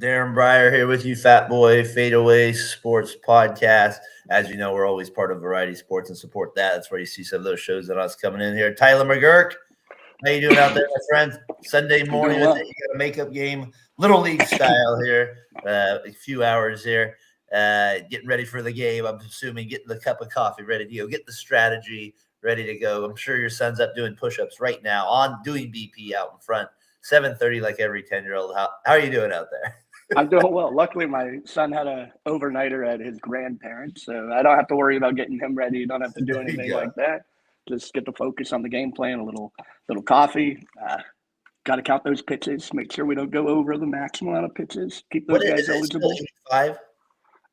Darren Breyer here with you, Fatboy FadeAway Sports Podcast. As you know, we're always part of Variety Sports and support that. That's where you see some of those shows and us coming in here. Tyler McGurk, how you doing out there, my friend? Sunday morning, well. You got a makeup game, Little League style here. A few hours here, getting ready for the game. I'm assuming getting the cup of coffee ready to go, get the strategy ready to go. I'm sure your son's up doing push-ups right now, on doing BP out in front. 7:30 like every 10-year-old. How are you doing out there? I'm doing well. Luckily, my son had an overnighter at his grandparents, so I don't have to worry about getting him ready. Don't have to do anything like that. Just get to focus on the game plan, a little coffee. Got to count those pitches, make sure we don't go over the maximum amount of pitches, keep those guys eligible. 5?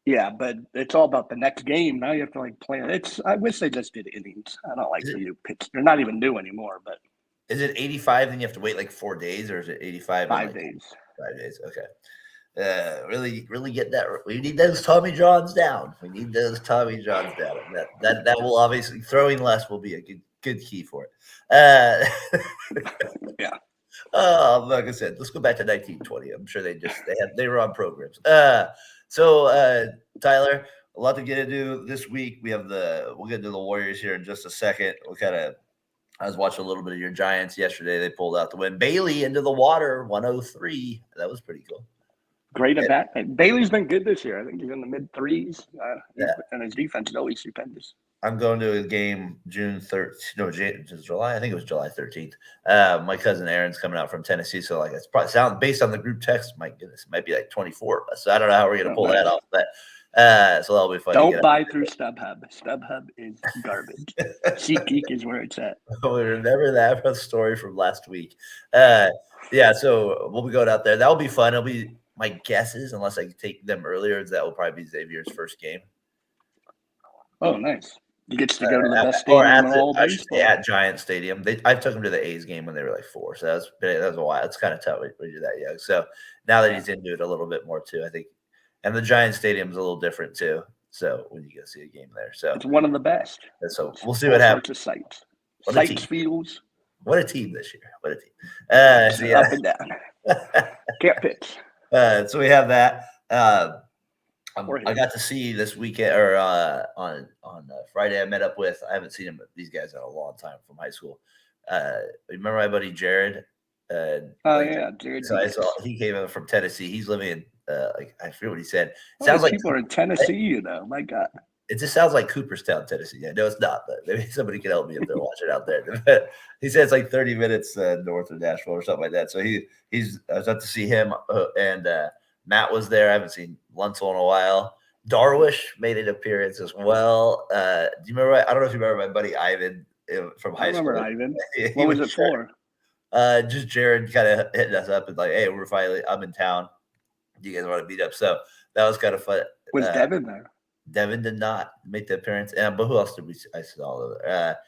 Yeah, but it's all about the next game. Now you have to plan. I wish they just did innings. I don't like to do pitch. They're not even new anymore, but. Is it 85? Then you have to wait like 4 days, or is it 85? 5 days. 5 days. Okay. Really get that. We need those Tommy Johns down. That will obviously, throwing less will be a good key for it. Yeah. Like I said, let's go back to 1920. I'm sure they were on programs. So Tyler, a lot to get into this week. We'll get into the Warriors here in just a second. I was watching a little bit of your Giants yesterday. They pulled out the win. Bailey into the water, 103. That was pretty cool. Great at that. Bailey's been good this year. I think he's in the mid threes. And his defense is always stupendous. I'm going to a game June 3rd. No, July. I think it was July 13th. My cousin Aaron's coming out from Tennessee, so it's probably based on the group text. My goodness, it might be like 24. So I don't know how we're going to pull that off. But so that'll be fun. Don't buy through StubHub. StubHub is garbage. SeatGeek is where it's at. We remember that story from last week. So we'll be going out there. That'll be fun. It'll be, my guess is, unless I take them earlier, that will probably be Xavier's first game. Oh, nice. You get to go to the best stadium in all baseball. At Giant Stadium. I took him to the A's game when they were like 4, so that was a while. It's kind of tough when you're that young. So now that he's into it a little bit more too, I think. And the Giant Stadium's a little different too. So when you go see a game there, so it's one of the best. So we'll see what happens. Sights, fields. What a team this year! What a team! Up and down. Can't pitch. So we have that. I got to see this weekend or on Friday. I met up with. I haven't seen these guys in a long time from high school. Remember my buddy Jared? Jared. So I saw he came in from Tennessee. He's living in I forget what he said. Sounds like people are in Tennessee. My God. It just sounds like Cooperstown, Tennessee. I know it's not, but maybe somebody can help me if they're watching out there. He said it's like 30 minutes north of Nashville or something like that. So I was up to see him, and Matt was there. I haven't seen Lunsell in a while. Darwish made an appearance as well. Do you remember? I don't know if you remember my buddy Ivan from high school. I remember Ivan. What was it for? Just Jared kind of hitting us up and like, hey, I'm in town. Do you guys want to meet up? So that was kind of fun. Was Devin there? Devin did not make the appearance. But who else I saw? A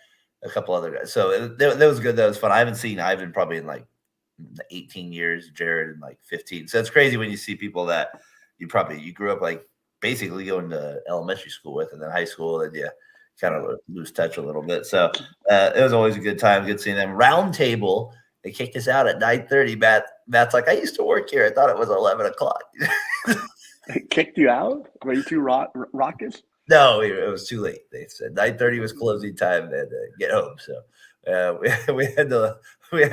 couple other guys. So that was good. That was fun. I haven't seen Ivan probably in like 18 years, Jared in like 15. So it's crazy when you see people that you grew up like basically going to elementary school with, and then high school, and you kind of lose touch a little bit. So it was always a good time, good seeing them. Round table, they kicked us out at 9:30. Matt's like, I used to work here. I thought it was 11 o'clock. They kicked you out? Were you too raucous? No, it was too late. They said 9:30 was closing time. They had to get home. So we had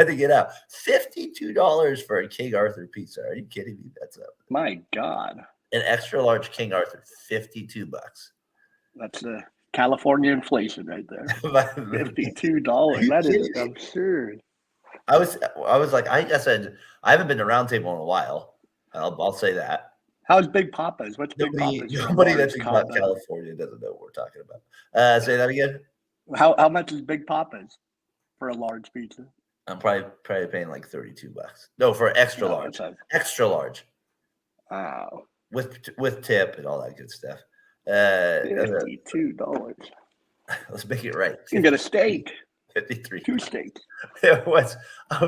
to get out. $52 for a King Arthur pizza. Are you kidding me? That's my God. An extra large King Arthur, $52. That's California inflation right there. $52. That is absurd. I was like, I said, I haven't been to Round Table in a while. I'll say that. How's Big Papa's? What's Big Papa's? Nobody that thinks about California doesn't know what we're talking about. Say that again. How much is Big Papa's for a large pizza? I'm probably paying like $32. No, for extra large. Extra large. Wow. With tip and all that good stuff. $52. Let's make it right. You can get a steak. 53. 2 steaks. I was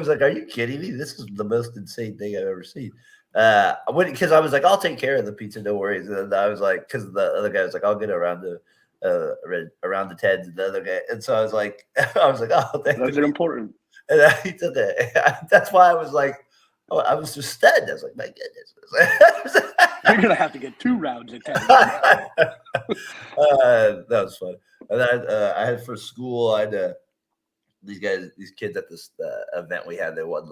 like, are you kidding me? This is the most insane thing I've ever seen. Because I was like, I'll take care of the pizza, no worries. And I was like, because the other guy was like, I'll get around the tens, and the other guy. And so I was like, oh, thank you. Those are important. And he took it. That's why I was like, I was just stunned. I was like, my goodness. You're going to have to get 2 rounds of 10. That was fun. And then I had for school, I had these kids at this event we had, they won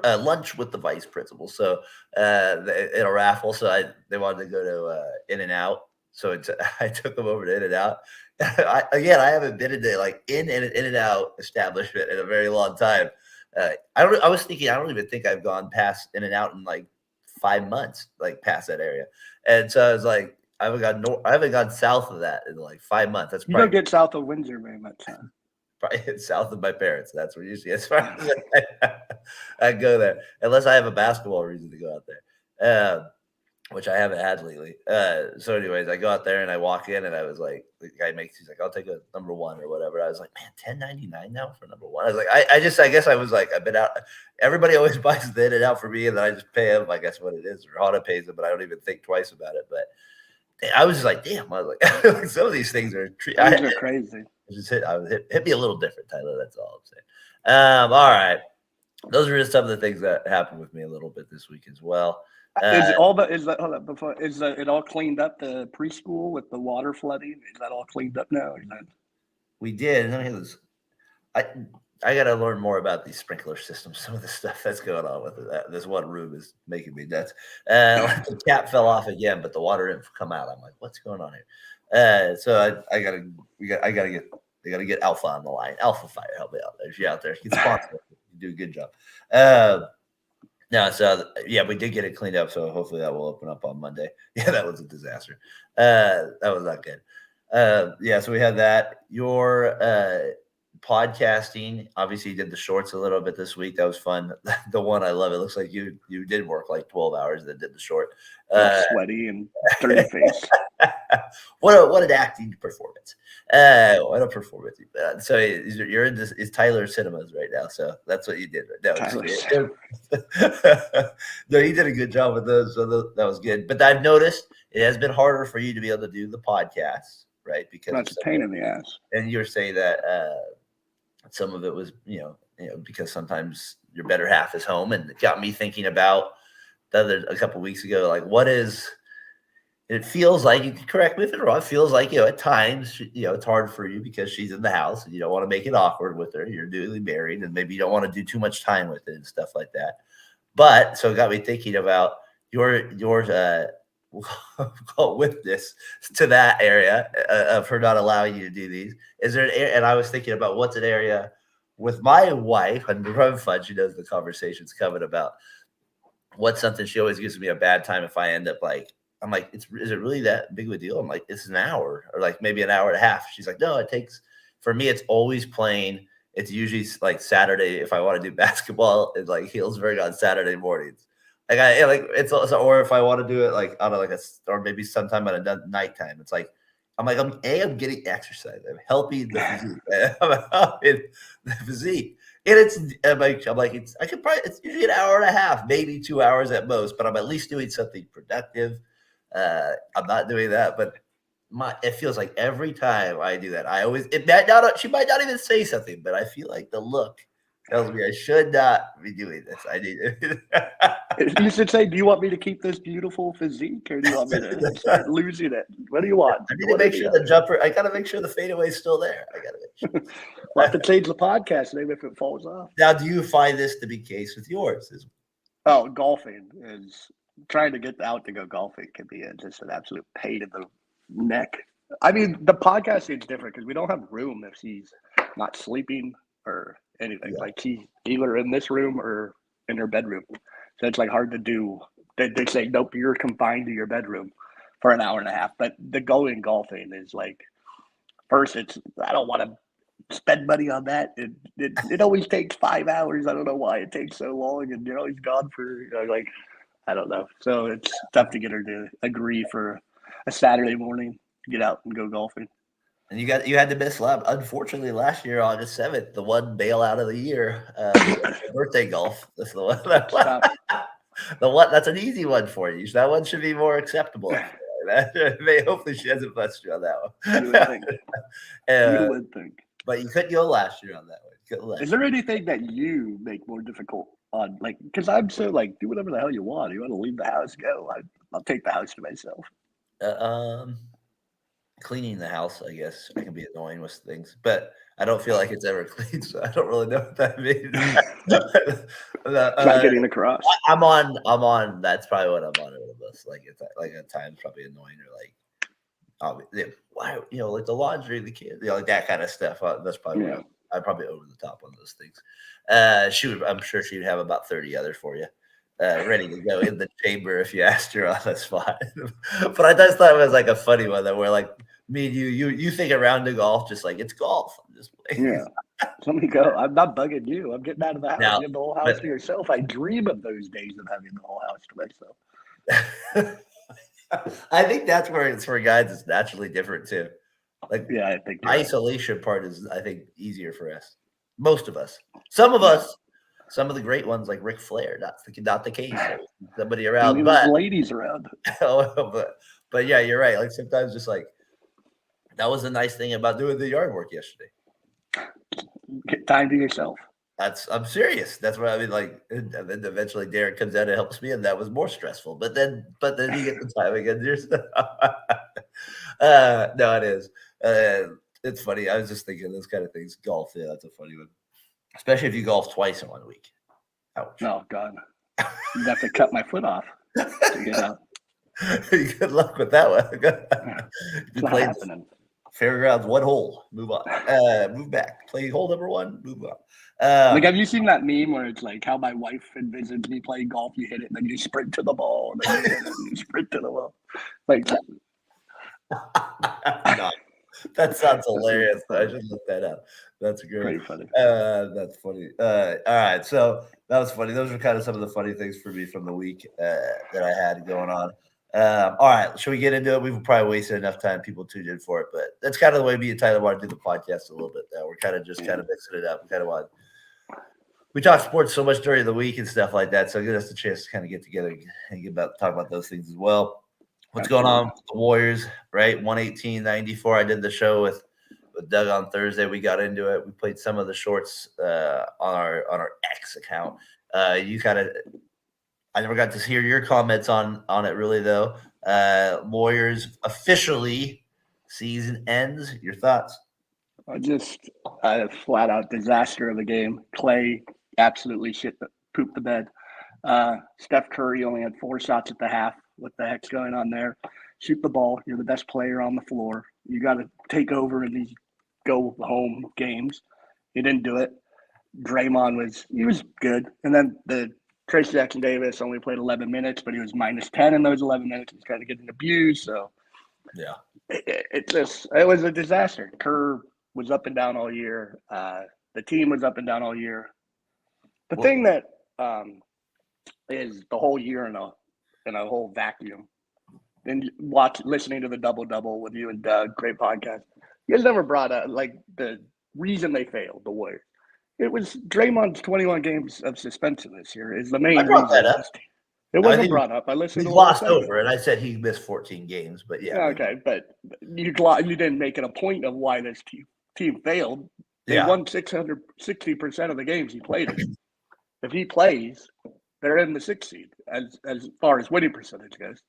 lunch with the vice principal. So in a raffle, so they wanted to go to In-N-Out. So I took them over to In-N-Out. I haven't been into like in an In-N-Out establishment in a very long time. I was thinking, I don't even think I've gone past In-N-Out in like 5 months, like past that area. And so I was like, I haven't gone south of that in like 5 months. That's you don't get south of Windsor very much, huh? Probably south of my parents. That's where usually as far as I go there, unless I have a basketball reason to go out there, which I haven't had lately. So anyways, I go out there and I walk in and I was like, the guy he's like, I'll take a number 1 or whatever. I was like, man, $10.99 now for number 1. I was like, I guess I was like, I've been out. Everybody always buys the In-N-Out for me, and then I just pay them. I guess what it is, or Honda pays them, but I don't even think twice about it. But I was just like, damn. I was like, some of these things are crazy. Just hit me a little different, Tyler. That's all I'm saying. All right. Those are just some of the things that happened with me a little bit this week as well. Is it all cleaned up, the preschool with the water flooding? Is that all cleaned up now? We did. And then I got to learn more about these sprinkler systems. Some of the stuff that's going on with it. This one room is making me nuts. The cap fell off again, but the water didn't come out. I'm like, what's going on here? So I gotta get Alpha on the line. Alpha Fire, help me out there. If you're out there, get sponsored. You do a good job. We did get it cleaned up, so hopefully that will open up on Monday. Yeah, that was a disaster. That was not good. So we had that. Your podcasting, obviously you did the shorts a little bit this week. That was fun. The one I love, it looks like you did work like 12 hours and then did the short. Sweaty and dirty face. What an acting performance. What a performance. So you're in this is Tyler Cinemas right now. So that's what you did. No, you did a good job with those. So that was good. But I've noticed it has been harder for you to be able to do the podcast, right? Because that's a pain in the ass. And you were saying that some of it was, because sometimes your better half is home, and it got me thinking about a couple of weeks ago, like it feels like, you can correct me if it's wrong, it feels like, at times, it's hard for you because she's in the house and you don't want to make it awkward with her. You're newly married and maybe you don't want to do too much time with it and stuff like that. But so it got me thinking about your witness to that area of her not allowing you to do these. Is there an area, and I was thinking about what's an area with my wife, and we're having fun. She knows the conversation's coming about what's something she always gives me a bad time if I end up like, I'm like, is it really that big of a deal? I'm like, it's an hour or like maybe an hour and a half. She's like, no, for me, it's always playing. It's usually like Saturday. If I want to do basketball, it's like Healdsburg on Saturday mornings. Or if I want to do it like on or maybe sometime at a nighttime, it's like, I'm getting exercise. I'm helping the physique. I'm helping the physique. And it's usually an hour and a half, maybe 2 hours at most, but I'm at least doing something productive. I'm not doing that, but it feels like every time I do that, she might not even say something, but I feel like the look tells me I should not be doing this. I need it. You should say, do you want me to keep this beautiful physique, or do you want me to start losing it? What do you want? I need to make sure the jumper, I got to make sure the fadeaway is still there. I got to make sure. We'll have to change the podcast name if it falls off. Now, do you find this to be the case with yours? Golfing is trying to get out to go golfing can be just an absolute pain in the neck. I mean, the podcast is different because we don't have room if she's not sleeping or anything. Yeah. Like she's either in this room or in her bedroom. So it's like hard to do. They say, nope, you're confined to your bedroom for an hour and a half. But the going golfing is like, first I don't want to spend money on that. It always takes 5 hours. I don't know why it takes so long, and you're always gone for I don't know. So it's tough to get her to agree for a Saturday morning to get out and go golfing. And you had to miss lab. Unfortunately, last year, August 7th, the one bailout of the year, birthday golf. That's the one. That's an easy one for you. That one should be more acceptable. Hopefully, she hasn't blessed you on that one. You would think. But you couldn't go last year on that one Good luck. Is there anything that you make more difficult on, like, because I'm so like, do whatever the hell you want. You want to leave the house, go. I'll take the house to myself. Cleaning the house, I guess I can be annoying with things, but I don't feel like it's ever clean, so I don't really know what that means. It's not getting across. I'm on. That's probably what I'm on a little bit. Like it's like at times probably annoying or like, why like the laundry, the kids, like that kind of stuff. That's probably what I'm probably over the top on those things. I'm sure she would have about 30 others for you. Ready to go in the chamber if you asked her on the spot. But I just thought it was like a funny one that where like me and you think around the golf, just like it's golf. I'm just playing. Yeah. Let me go. I'm not bugging you. I'm getting out of the house. Now, You have the whole house to yourself. I dream of those days of having the whole house to myself. I think that's where it's for guys. It's naturally different too. Like, yeah, I think isolation part is, I think, easier for us. Most of us. Some of us. Some of the great ones like Ric Flair, not the case. Somebody around, but ladies around. but yeah, you're right. Like sometimes just like that was the nice thing about doing the yard work yesterday. Get time to yourself. I'm serious. That's what I mean. Like, and then eventually Daren comes out and helps me, and that was more stressful. But then you get the time again. No, it is. It's funny. I was just thinking those kind of things. Golf, yeah, that's a funny one. Especially if you golf twice in 1 week. Ouch. Oh, God. You'd have to cut my foot off to get out. Good luck with that one. It's not happening. Fairgrounds, 1 hole. Move on. Move back. Play hole number 1. Move on. Like, have you seen that meme where it's like how my wife envisions me playing golf? You hit it, then you sprint to the ball, and then you hit it, and you sprint to the ball. Like, no, that sounds hilarious. I should look that up. That's great. Pretty funny. That's funny. All right, so that was funny. Those were kind of some of the funny things for me from the week that I had going on. All right, should we get into it? We've probably wasted enough time. People tuned in for it, but that's kind of the way me and Tyler want to do the podcast a little bit. Now we're kind of just kind of mixing it up. We kind of want. We talk sports so much during the week and stuff like that, so it gives us a chance to kind of get together and talk about those things as well. What's going on with the Warriors, right? 118-94. I did the show with Doug on Thursday. We got into it. We played some of the shorts on our X account. I never got to hear your comments on it really though. Warriors officially season ends. Your thoughts? Just a flat out disaster of a game. Klay absolutely pooped the bed. Steph Curry only had 4 shots at the half. What the heck's going on there? Shoot the ball. You're the best player on the floor. You got to take over in these go-home games. He didn't do it. Draymond was good. And then the Trace Jackson-Davis only played 11 minutes, but he was minus 10 in those 11 minutes. He's kind of getting abused. So, yeah, it was a disaster. Kerr was up and down all year. The team was up and down all year. The thing that is the whole year in a whole vacuum. And listening to the double with you and Doug, great podcast. You guys never brought up like the reason they failed, the Warriors. It was Draymond's 21 games of suspension this year is the main reason. That up. It wasn't brought up. I listened to glossed over, and I said he missed 14 games, but yeah. Okay, but you didn't make it a point of why this team failed. They won 660% of the games he played in. If he plays, they're in the 6th seed as far as winning percentage goes.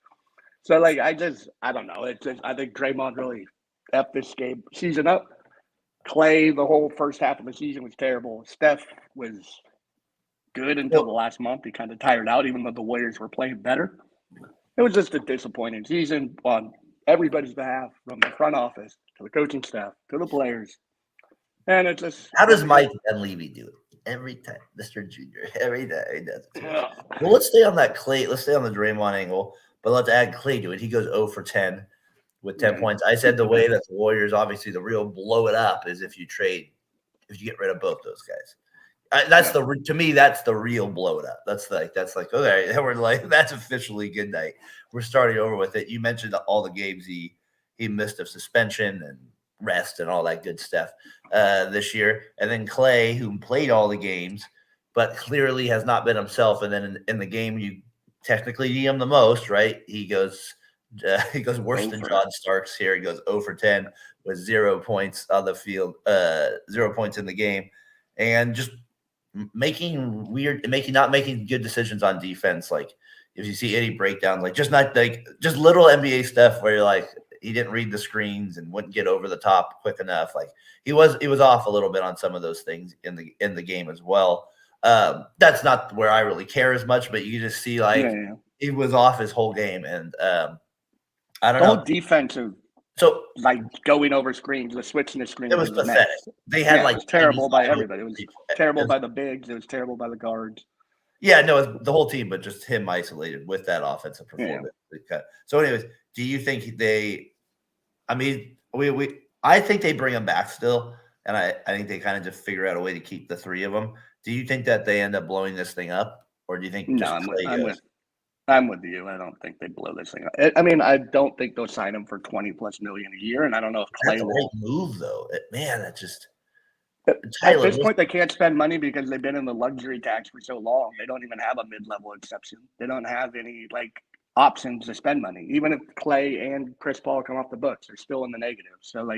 So, like, I don't know. I think Draymond really effed this season up. Klay, the whole first half of the season was terrible. Steph was good until the last month. He kind of tired out, even though the Warriors were playing better. It was just a disappointing season on everybody's behalf, from the front office to the coaching staff to the players. And it's just how does Mike Dunleavy do it? Every time, Mr. Junior, every day he does it. Yeah. Well, let's stay on that Klay. Let's stay on the Draymond angle, but let's add Klay to it. He goes 0 for 10 with 10 points. I said the way that the Warriors, obviously, the real blow it up is if you get rid of both those guys. To me, that's the real blow it up. That's like okay, we're like that's officially good night. We're starting over with it. You mentioned all the games he missed of suspension and rest and all that good stuff this year. And then Klay, who played all the games, but clearly has not been himself. And then in the game you technically need him the most, right? He goes worse than John Starks here. He goes 0 for 10 with 0 points on the field, 0 points in the game. and just not making good decisions on defense. Like if you see any breakdowns, like just little NBA stuff where you're like, he didn't read the screens and wouldn't get over the top quick enough. Like he was off a little bit on some of those things in the game as well. That's not where I really care as much, but you just see he was off his whole game, and I don't know. Whole defensive. So like going over screens, the switching the screens. It was pathetic. They had it was terrible by everybody. It was terrible by the bigs. It was terrible by the guards. Yeah, no, it was the whole team, but just him isolated with that offensive performance. Yeah. So, anyways, do you think they? I mean, I think they bring him back still, and I think they kind of just figure out a way to keep the three of them. Do you think that they end up blowing this thing up, or do you think? No, I'm with you. I don't think they blow this thing up. I mean, I don't think they'll sign him for $20+ million a year, and I don't know if Klay will move though. That just. At this point, they can't spend money because they've been in the luxury tax for so long. They don't even have a mid-level exception. They don't have any options to spend money. Even if Klay and Chris Paul come off the books, they're still in the negative. So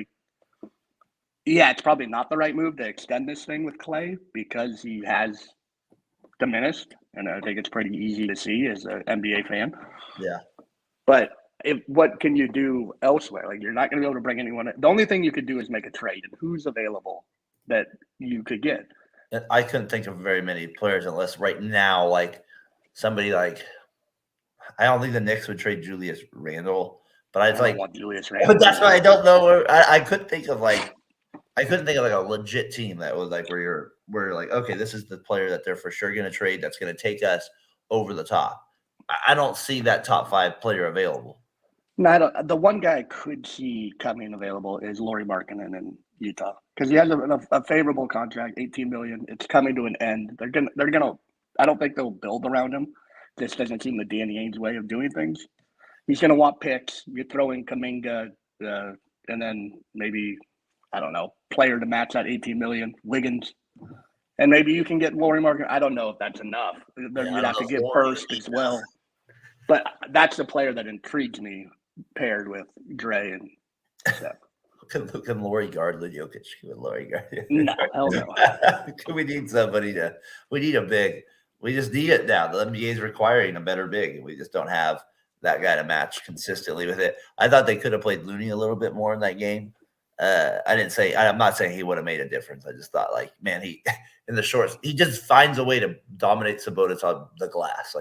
it's probably not the right move to extend this thing with Klay because he has diminished, and I think it's pretty easy to see as an NBA fan. Yeah. But what can you do elsewhere? You're not going to be able to bring anyone in. The only thing you could do is make a trade, and who's available that you could get? I couldn't think of very many players unless right now, somebody I don't think the Knicks would trade Julius Randle, but I want Julius Randle. But that's why I don't know. I couldn't think of a legit team that was where you're okay, this is the player that they're for sure going to trade that's going to take us over the top. I don't see that top 5 player available. No, the one guy I could see coming available is Lauri Markkanen in Utah because he has a favorable contract, $18 million. It's coming to an end. They're gonna. I don't think they'll build around him. This doesn't seem the Danny Ainge way of doing things. He's gonna want picks. You throw in Kuminga, and then maybe I don't know, player to match that $18 million, Wiggins, and maybe you can get Lauri Markkanen. I don't know if that's enough. You'd have to get first as well. But that's the player that intrigues me, paired with Dre and Steph. Can Lauri guard Jokic? Can Lauri guard? No, hell no. We need somebody we need a big. We just need it now. The NBA is requiring a better big. We just don't have that guy to match consistently with it. I thought they could have played Looney a little bit more in that game. I'm not saying he would have made a difference. I just thought he in the shorts, he just finds a way to dominate Sabonis on the glass.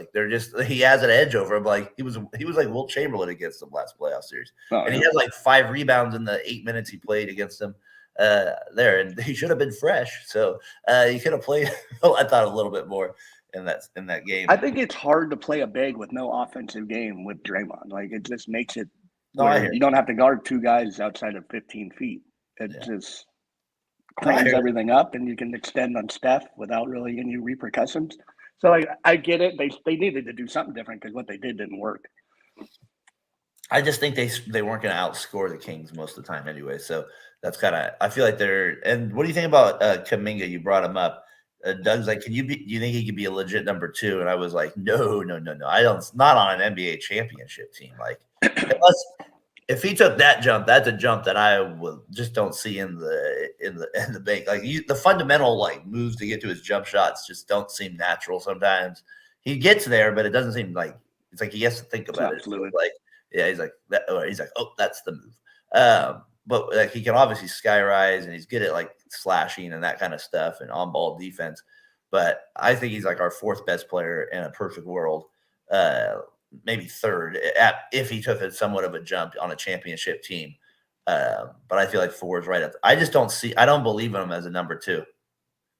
He has an edge over him. He was like Wilt Chamberlain against them last playoff series. And he had 5 rebounds in the 8 minutes he played against them there. And he should have been fresh. So he could have played, I thought, a little bit more in that game. I think it's hard to play a big with no offensive game with Draymond. It just makes it you don't have to guard 2 guys outside of 15 feet. It just cleans everything up, and you can extend on Steph without really any repercussions. So I get it. They needed to do something different because what they did didn't work. I just think they weren't going to outscore the Kings most of the time anyway. So that's kind of – I feel like they're – and what do you think about Kuminga? You brought him up. Doug's like, do you think he could be a legit number 2? And I was like, no. I don't – not on an NBA championship team. Unless if he took that jump, that's a jump that I just don't see in the bank. The fundamental moves to get to his jump shots just don't seem natural sometimes. He gets there, but it doesn't seem it's he has to think about it. He's like that. He's like, oh, that's the move. But he can obviously skyrise, and he's good at slashing and that kind of stuff and on ball defense. But I think he's our 4th best player in a perfect world. Maybe 3rd if he took somewhat of a jump on a championship team. But I feel 4 is right up. I don't believe in him as a number 2.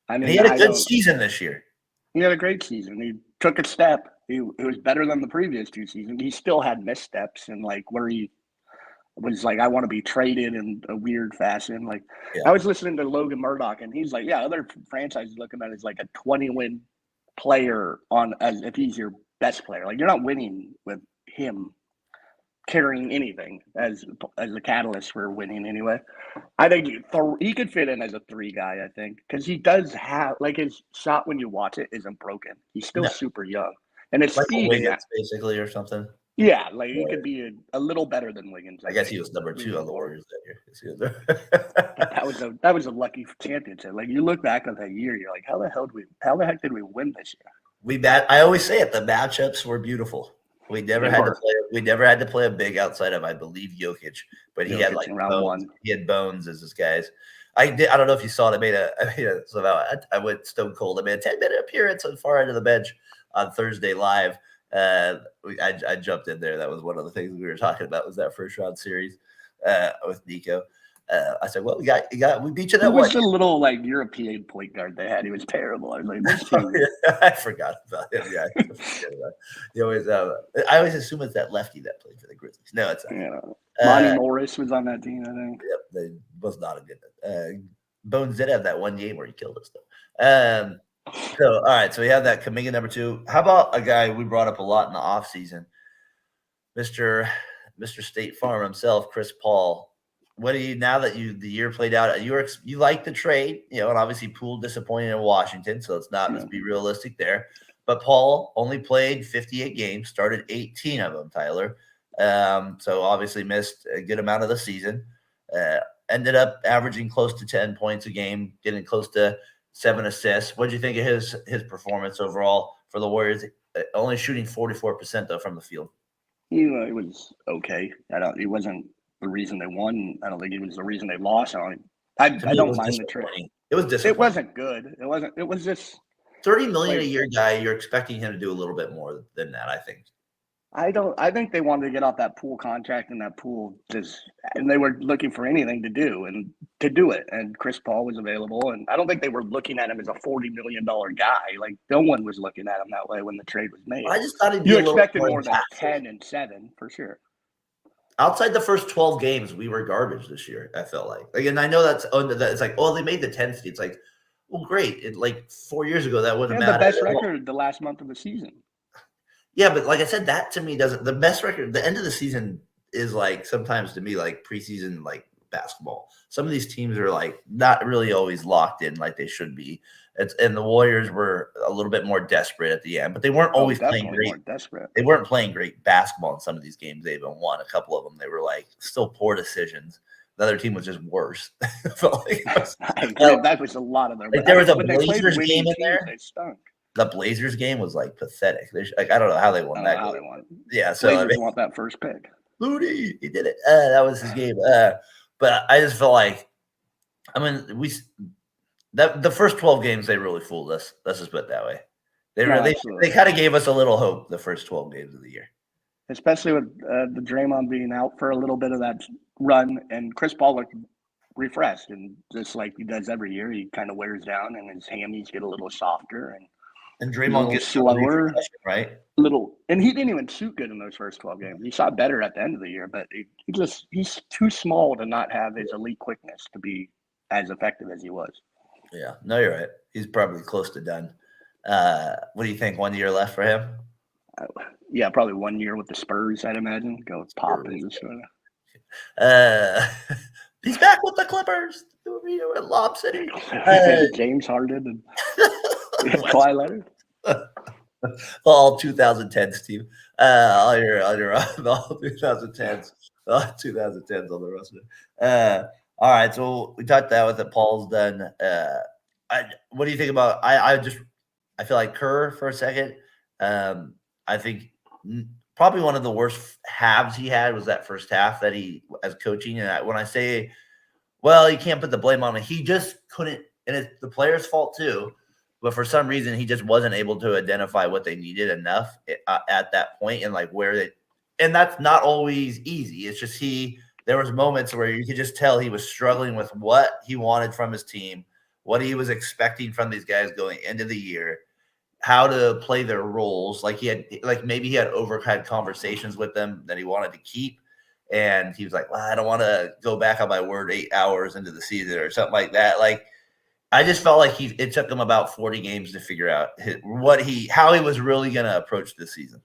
I mean, he had a good season this year. He had a great season. He took a step. He was better than the previous 2 seasons. He still had missteps and where he was I want to be traded in a weird fashion. I was listening to Logan Murdoch, and he's other franchises look at it as a 20-win player as if he's your best player. You're not winning with him carrying anything as a catalyst for winning anyway. I think he could fit in as a 3 guy, I think, because he does have his shot when you watch it isn't broken. He's still super young, and it's speed basically or something. Yeah, like he could be a little better than Wiggins. I guess he was number 2 on the Warriors that year. That was a lucky championship. Like you look back on that year, you're like, how the heck did we win this year? I always say it. The matchups were beautiful. We never had to play a big outside of, I believe, Jokic, but he had like round one. He had Bones as his guys. I don't know if you saw it. I went stone cold. I made a 10-minute appearance on far end of the bench on Thursday live. I jumped in there. That was one of the things we were talking about, was that first round series with Nico. I said, well, we beat you that one. He was the little like European point guard they had. He was terrible. I was like, this team. I forgot about him. Yeah, I always assume it's that lefty that played for the Grizzlies. No, it's not. Yeah. Monty Morris was on that team, I think. Yep, they was not a good. Bones did have that one game where he killed us, though. So, all right, so we have that Kuminga number 2. How about a guy we brought up a lot in the offseason, Mr. State Farm himself, Chris Paul. What do you, now that the year played out, you like the trade, and obviously Poole disappointed in Washington, so let's be realistic there. But Paul only played 58 games, started 18 of them, Tyler. So obviously missed a good amount of the season. Ended up averaging close to 10 points a game, getting close to 7 assists. What did you think of his performance overall for the Warriors? Only shooting 44% though from the field. It was okay. It wasn't the reason they won. I don't think it was the reason they lost. I don't mind the trade. It was disappointing. It wasn't good. It was just $30 million a year guy. You're expecting him to do a little bit more than that, I think. I think they wanted to get off that Poole contract, and that Poole and they were looking for anything to do it. And Chris Paul was available, and I don't think they were looking at him as a $40 million guy. Like no one was looking at him that way when the trade was made. I just thought you expected more than 10 and 7 for sure. Outside the first 12 games, we were garbage this year. I felt like, and I know it's like, oh, they made the 10th seed. It's like, well, great. Like 4 years ago, that wouldn't matter. The best record the last month of the season. Yeah, but like I said, that to me doesn't. The best record, the end of the season is like sometimes to me like preseason like basketball. Some of these teams are like not really always locked in like they should be. And the Warriors were a little bit more desperate at the end, but they weren't always playing great. They weren't playing great basketball in some of these games. They even won a couple of them. They were like still poor decisions. The other team was just worse. That was a lot of them. Like there was a Blazers game in there. They stunk. The Blazers game was like pathetic. I don't know how they won that game. They won. Yeah, so Blazers want that first pick. Looney, he did it. That was his game. But I just felt like, the first 12 games they really fooled us. Let's just put it that way. They kind of gave us a little hope the first 12 games of the year, especially with the Draymond being out for a little bit of that run, and Chris Paul looked refreshed, and just like he does every year, he kind of wears down, and his hammies get a little softer, and Draymond gets slower, right? And he didn't even shoot good in those first 12 games. He shot better at the end of the year, but he's too small to not have his elite quickness to be as effective as he was. Yeah, no, you're right. He's probably close to done. What do you think? 1 year left for him? Yeah, probably 1 year with the Spurs, I'd imagine. Go pop and just he's back with the Clippers. At Lob City. James Harden and Kawhi Leonard. All 2010s team. All 2010s. 2010s on the roster. All right, so we talked that with it. Paul's done. What do you think about? I feel like Kerr for a second. I think probably one of the worst halves he had was that first half that he as coaching. And when I say, well, you can't put the blame on him. He just couldn't, and it's the player's fault too. But for some reason, he just wasn't able to identify what they needed enough at that point, and like where they. And that's not always easy. It's just there was moments where you could just tell he was struggling with what he wanted from his team, what he was expecting from these guys going into the year, how to play their roles. Like maybe he had conversations with them that he wanted to keep. And he was like, well, I don't want to go back on my word 8 hours into the season or something like that. Like, I just felt like it took him about 40 games to figure out how he was really going to approach this season.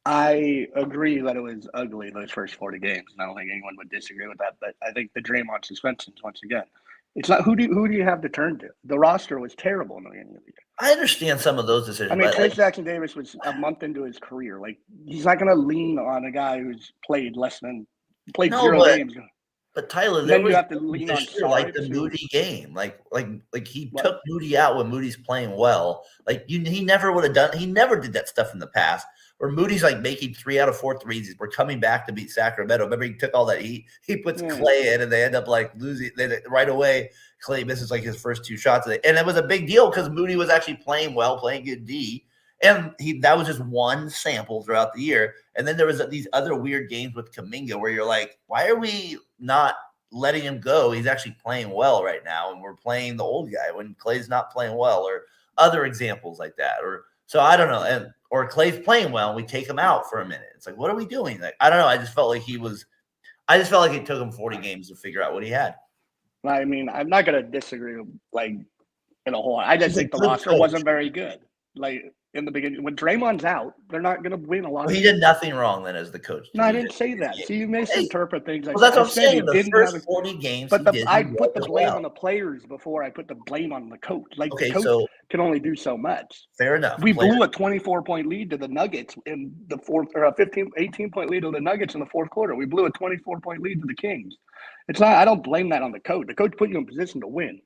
I agree that it was ugly those first 40 games, and I don't think anyone would disagree with that. But I think the Draymond suspensions, once again, it's not who do you have to turn to? The roster was terrible in the beginning of the year. I understand some of those decisions. I mean, but Chris Jackson Davis was a month into his career. Like, he's not going to lean on a guy who's played no, zero games. but Tyler, there Then you was have to lean on like the Sarge. Moody game, like he took Moody out when Moody's playing well. Like he never would have done. He never did that stuff in the past. Where Moody's like making 3 out of 4 threes. We're coming back to beat Sacramento. Remember, he took all that heat. He puts Klay in, and they end up like losing. Right away, Klay misses like his first 2 shots, and it was a big deal because Moody was actually playing well, playing good D. And that was just one sample throughout the year. And then there was these other weird games with Kuminga where you're like, why are we not letting him go? He's actually playing well right now, and we're playing the old guy when Klay's not playing well, or other examples like that. So I don't know. Or Klay's playing well, and we take him out for a minute. It's like, what are we doing? Like, I don't know. I just felt like it took him 40 games to figure out what he had. I mean, I'm not going to disagree, like, in a whole lot. I just think the roster wasn't very good. Like, in the beginning, when Draymond's out, they're not going to win a lot. Well, he did nothing wrong then as the coach. No, I didn't say that. See, you misinterpret things. Well, that's what I'm saying. The first 40 games, but I put the blame on the players before I put the blame on the coach. Like, the coach can only do so much. Fair enough. We blew a 24-point lead to the Nuggets in the fourth, or a 18-point lead to the Nuggets in the fourth quarter. We blew a 24-point lead to the Kings. It's not. I don't blame that on the coach. The coach put you in position to win.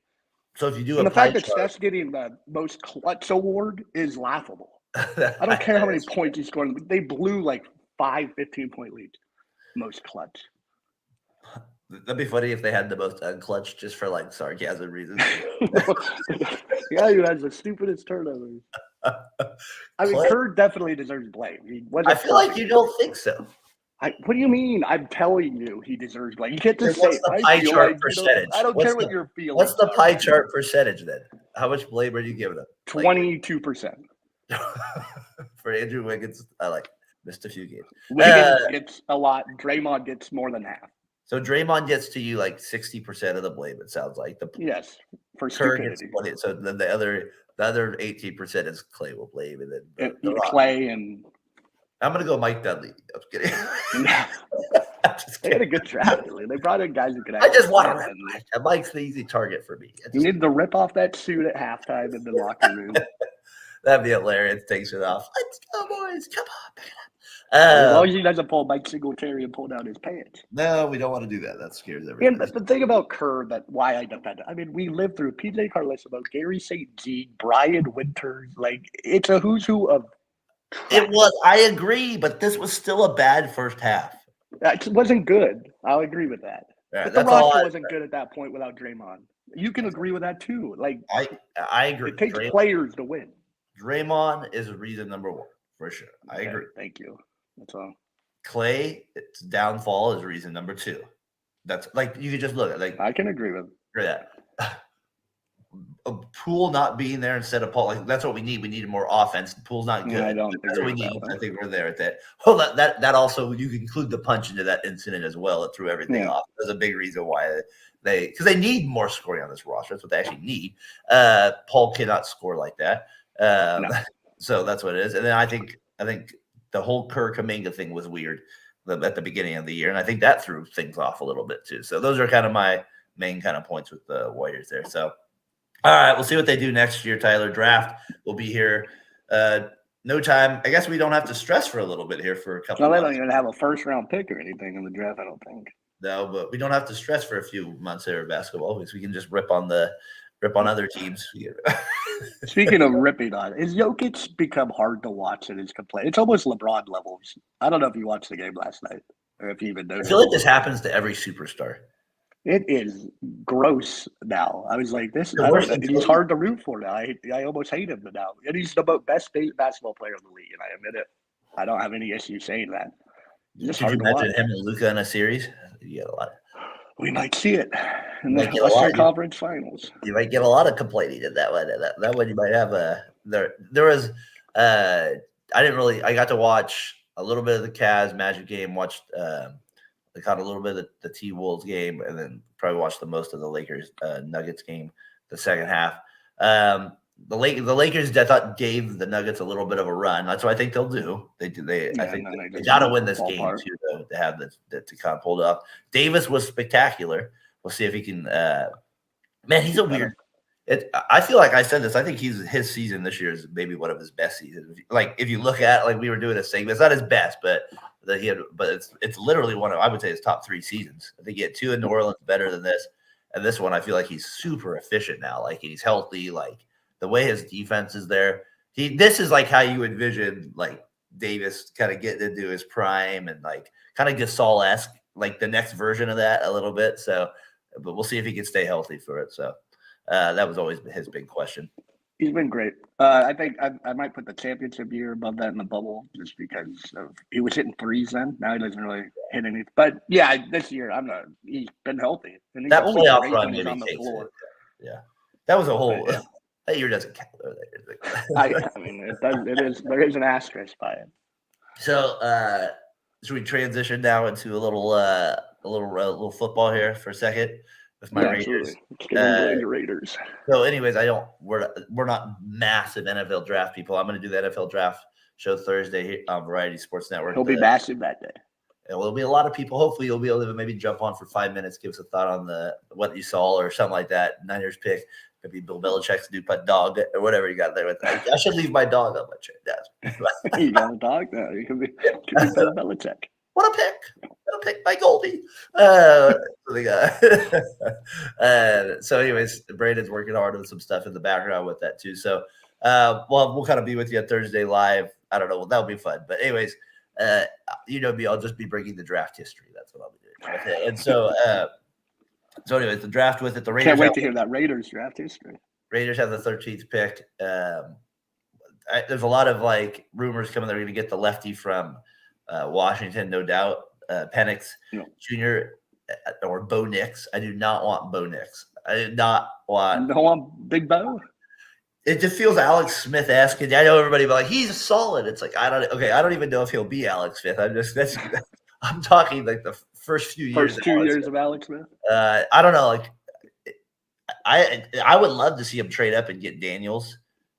So if you do the fact that Steph's getting the most clutch award is laughable. I don't care how many points he scored. They blew like 5 15-point leads. Most clutch. That'd be funny if they had the most unclutch just for like sarcasm reasons. Yeah, you has the stupidest turnovers. I mean, Kerr definitely deserves blame. I feel like you don't think so. What do you mean? I'm telling you, he deserves blame. You can't just say the pie chart percentage. I don't care what you're feeling. What's the pie chart percentage then? How much blame are you giving him? 22%. For Andrew Wiggins, I like missed a few games. Wiggins gets a lot. Draymond gets more than half. So Draymond gets to you like 60% of the blame. It sounds like yes for Kerr stupidity. Gets 20, so then the other 18% is Klay will blame, and then Klay and I'm gonna go Mike Dudley. I'm kidding. They had a good draft. They brought in guys who could. I just want to rip Mike. Mike's the easy target for me. You need to rip off that suit at halftime in the locker room. That'd be hilarious. Takes it off. Let's go, boys. Come on, pick it up. As long as he doesn't pull Mike Singletary and pull down his pants. No, we don't want to do that. That scares everyone. And the thing about Kerr, why I defend it, I mean, we lived through PJ Carlesimo, Gary St. Jean, Brian Winters. Like, it's a who's who of crap. It was. I agree, but this was still a bad first half. It wasn't good. I'll agree with that. Right, but the roster wasn't good at that point without Draymond. You can agree with that too. Like, I agree. It takes players to win. Draymond is reason number 1 for sure. I agree. Thank you. That's all. Klay, its downfall is reason number 2. That's like you could just look at like I can agree with that. A Poole not being there instead of Paul, like that's what we need. We need more offense. Poole's not good. I don't that's what we need. I think we're there at that. Well, that also you can include the punch into that incident as well. It threw everything off. There's a big reason why because they need more scoring on this roster. That's what they actually need. Paul cannot score like that. No. So that's what it is. And then I think the whole Kerr Kuminga thing was weird at the beginning of the year, and I think that threw things off a little bit too. So those are kind of my main kind of points with the Warriors there. So. All right, we'll see what they do next year, Tyler. Draft will be here. No time. I guess we don't have to stress for a little bit here for a couple. No, they months. Don't even have a first-round pick or anything in the draft. I don't think. No, but we don't have to stress for a few months here in basketball because we can just rip on other teams. Speaking of ripping on, is Jokic become hard to watch in his complaint? It's almost LeBron levels. I don't know if you watched the game last night or if you even noticed. I feel like this happens to every superstar. It is gross now. I was like, he's hard to root for now. I almost hate him now. And he's the best basketball player in the league, and I admit it. I don't have any issue saying that. Could you imagine him and Luka in a series? You get a lot. We might see it in the Western Conference Finals. You might get a lot of complaining in that one. That one you might have there was I got to watch a little bit of the Cavs Magic game, watched I caught a little bit of the T-Wolves game, and then probably watched the most of the Lakers Nuggets game, the second half. The Lakers, I thought, gave the Nuggets a little bit of a run. That's what I think they'll do. I think they got to win this game too, though, to have to kind of pull it off. Davis was spectacular. We'll see if he can. Man, he's a weird. I feel like I said this. I think his season this year is maybe one of his best seasons. Like if you look at like we were doing a segment, it's not his best, but it's literally one of I would say his top 3 seasons. I think he had 2 in New Orleans better than this, and this one I feel like he's super efficient now. Like he's healthy. Like the way his defense is there. This is like how you envision like Davis kind of getting into his prime and like kind of Gasol-esque, like the next version of that a little bit. So, but we'll see if he can stay healthy for it. So. That was always his big question. He's been great. I think I might put the championship year above that in the bubble just because he was hitting threes then. Now he doesn't really hit anything. But yeah, this year he's been healthy. And that playoff run maybe on the floor. Yeah, that was a whole. Right, yeah. That year doesn't count. I mean, it does. It is. There is an asterisk by it. So, should we transition now into a little football here for a second? With my Raiders. The Raiders. So, anyways, we're not massive NFL draft people. I'm going to do the NFL draft show Thursday here on Variety Sports Network. He'll be massive that day. There'll be a lot of people. Hopefully, you'll be able to maybe jump on for 5 minutes, give us a thought on what you saw or something like that. Niners pick, maybe Bill Belichick's new pet dog or whatever you got there with that. I should leave my dog on my chair. You got a dog? No, you can be Bill Belichick. What a pick! What a pick by Goldie. So, anyways, Brandon's working hard on some stuff in the background with that too. So, we'll kind of be with you on Thursday live. I don't know. That'll be fun. But anyways, you know me. I'll just be bringing the draft history. That's what I'll be doing. Okay. And so, anyways, the draft with it. The Raiders. Can't wait to hear that Raiders draft history. Raiders have the 13th pick. There's a lot of like rumors coming. They're going to get the lefty from Washington, no doubt. Penix Jr. Or Bo Nix. I do not want Bo Nix. I do not want. You don't want Big Bo? It just feels Alex Smith-esque. And I know everybody, but like he's solid. It's like I don't even know if he'll be Alex Smith. I'm talking like the first few years. First 2 years of Alex Smith. I don't know. Like I would love to see him trade up and get Daniels.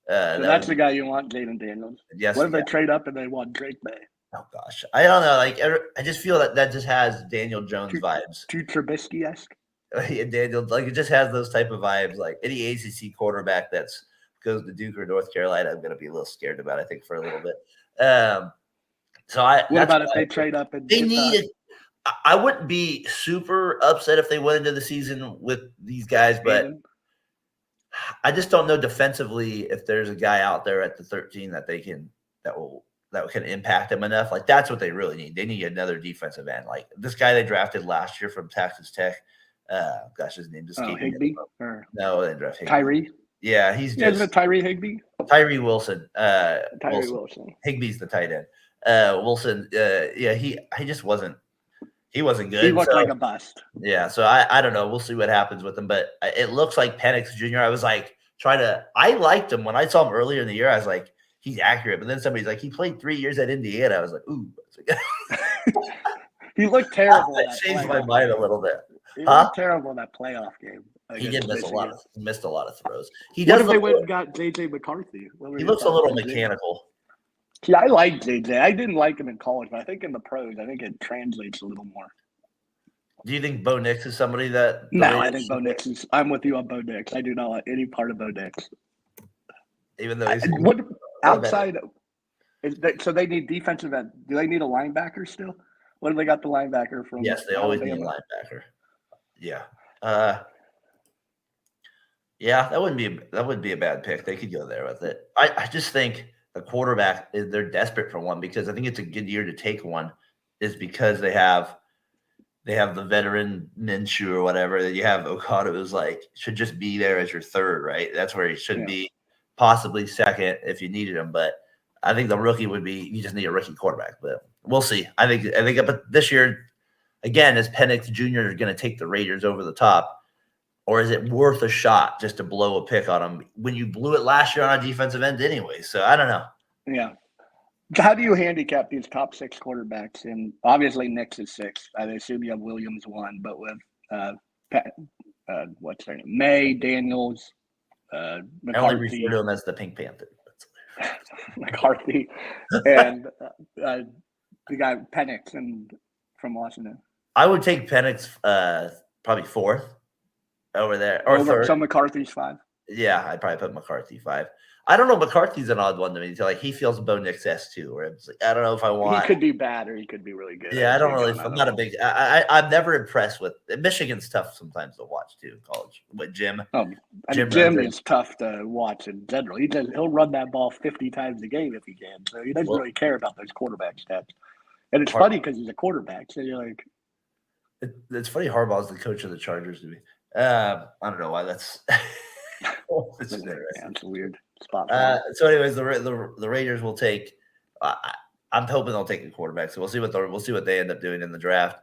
So that's the guy you want, Jaden Daniels. Yes. What if they trade up and they want Drake May? Oh gosh, I don't know. Like I just feel that just has Daniel Jones vibes. Too Trubisky-esque. Daniel, like it just has those type of vibes. Like any ACC quarterback that's goes to Duke or North Carolina, I'm going to be a little scared about. I think for a little bit. What about if they trade up and they need it? I wouldn't be super upset if they went into the season with these guys, but I just don't know defensively if there's a guy out there at the 13 that can impact them enough. Like that's what they really need. They need another defensive end. Like this guy they drafted last year from Texas Tech. His name just came. Higbee? No, they drafted Higbee. Tyree. Yeah, he's just isn't it Tyree Higbee? Tyree Wilson. Wilson. Higbee's the tight end. Wilson. He just wasn't. He wasn't good. He looked like a bust. Yeah, so I don't know. We'll see what happens with him. But it looks like Penix Jr. I was like I liked him when I saw him earlier in the year. I was like, he's accurate. But then somebody's like, he played 3 years at Indiana. I was like, ooh. He looked terrible. That changed my mind a little bit. He looked terrible in that playoff game. He did miss a lot. Missed a lot of throws. What if they went and got JJ McCarthy? He looks a little mechanical. Yeah, I like JJ. I didn't like him in college, but I think in the pros, I think it translates a little more. Do you think Bo Nix is somebody that? No, I think Bo Nix is. I'm with you on Bo Nix. I do not like any part of Bo Nix. Even though he's outside. So they need defensive end. Do they need a linebacker still? What have they got the linebacker from? Yes, they always need a linebacker. Yeah. Yeah, that wouldn't be a bad pick. They could go there with it. I just think the quarterback they're desperate for one because I think it's a good year to take one, is because they have the veteran Minshew or whatever. That you have Okada who's like should just be there as your third, right? That's where he should be, possibly second if you needed him. But I think the rookie would be you just need a rookie quarterback. But we'll see. I think but this year, again, is Penix Jr. going to take the Raiders over the top? Or is it worth a shot just to blow a pick on them when you blew it last year on a defensive end anyway? So I don't know. Yeah. How do you handicap these top 6 quarterbacks? And obviously Nix is 6. I assume you have Williams 1, but with what's their name? May, Daniels, McCarthy. I only refer to him as the Pink Panther. McCarthy and the guy Penix from Washington. I would take Penix probably 4th. Over there, or third. So McCarthy's 5. Yeah, I'd probably put McCarthy 5. I don't know. McCarthy's an odd one to me. Like he feels Bo Nix S2, where it's like, I don't know if I want. He could be bad or he could be really good. Yeah, I don't really. I'm not a big. I'm never impressed with Michigan's tough sometimes to watch too in college. But Jim is tough to watch in general. He'll run that ball 50 times a game if he can. So he doesn't really care about those quarterback stats. And it's funny because he's a quarterback. So you're like, it's funny. Harbaugh's the coach of the Chargers to me. I don't know why that's. It's a weird spot. So, anyways, the Raiders will take. I'm hoping they'll take a quarterback. So we'll see what they end up doing in the draft.